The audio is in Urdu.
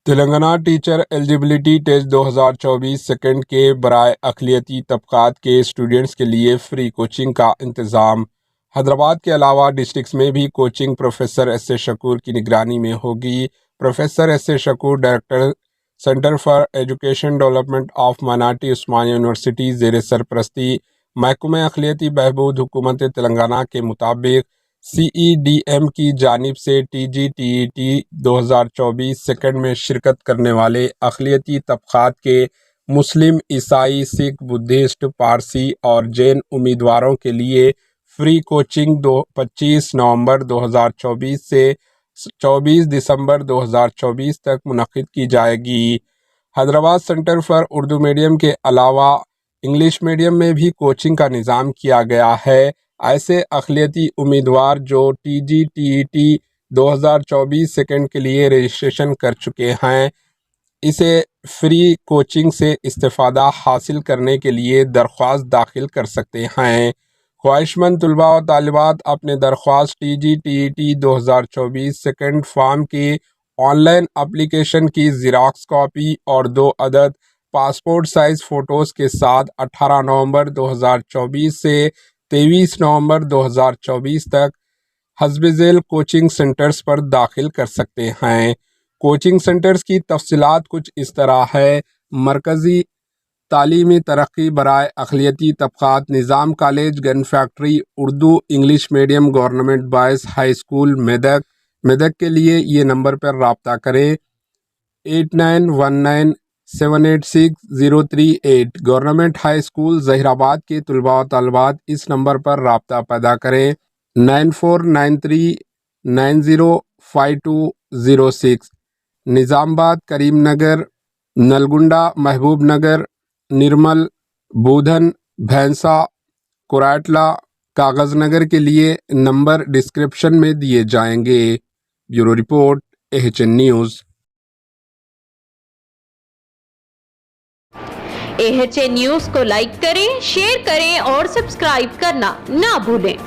Telangana teacher eligibility test 2024 second کے برائے اقلیتی طبقات کے اسٹوڈنٹس کے لیے فری کوچنگ کا انتظام۔ حیدرآباد کے علاوہ ڈسٹرکٹس میں بھی کوچنگ پروفیسر ایس اے شکور کی نگرانی میں ہوگی۔ Professor S A Shakoor, director centre for education development of minority, Osmania university, زیر سرپرستی محکمہ اقلیتی بہبود، حکومت تلنگانہ کے مطابق سی ای ڈی ایم کی جانب سے T G T E T 2024 second میں شرکت کرنے والے اقلیتی طبقات کے مسلم، عیسائی، سکھ، بدھسٹ، پارسی اور جین امیدواروں کے لیے فری کوچنگ 25 نومبر 2024 سے 24 دسمبر 2024 تک منعقد کی جائے گی۔ Hyderabad centre for Urdu medium کے علاوہ انگلش میڈیم میں بھی کوچنگ کا نظام کیا گیا ہے۔ ایسے اقلیتی امیدوار جو T G T E T 2024 second کے لیے رجسٹریشن کر چکے ہیں، اسے فری کوچنگ سے استفادہ حاصل کرنے کے لیے درخواست داخل کر سکتے ہیں۔ خواہش مند طلباء و طالبات اپنے درخواست T G T E T 2024 second form کی آن لائن اپلیکیشن کی زیراکس کاپی اور 2 عدد پاسپورٹ سائز فوٹوز کے ساتھ 18 نومبر 2024 سے 23 نومبر 2024 تک حسب ذیل کوچنگ سینٹرز پر داخل کر سکتے ہیں۔ کوچنگ سینٹرز کی تفصیلات کچھ اس طرح ہے۔ مرکزی تعلیمی ترقی برائے اقلیتی طبقات Nizam college, gun factory, Urdu English medium, government boys high school Medak کے لیے یہ نمبر پر رابطہ کریں 8919786038۔ گورنمنٹ ہائی اسکول ظہیر آباد کے طلباء و طالبات اس نمبر پر رابطہ پیدا کریں 9493905206۔ نظام آباد، کریم نگر، نلگنڈا، محبوب نگر، نرمل، بودھن، بھینسا، کوراٹلا، کاغذ نگر کے لیے نمبر ڈسکرپشن میں دیے جائیں گے۔ Bureau report AHN news. AHN news کو لائک کریں، شیئر کریں اور سبسکرائب کرنا نہ بھولیں۔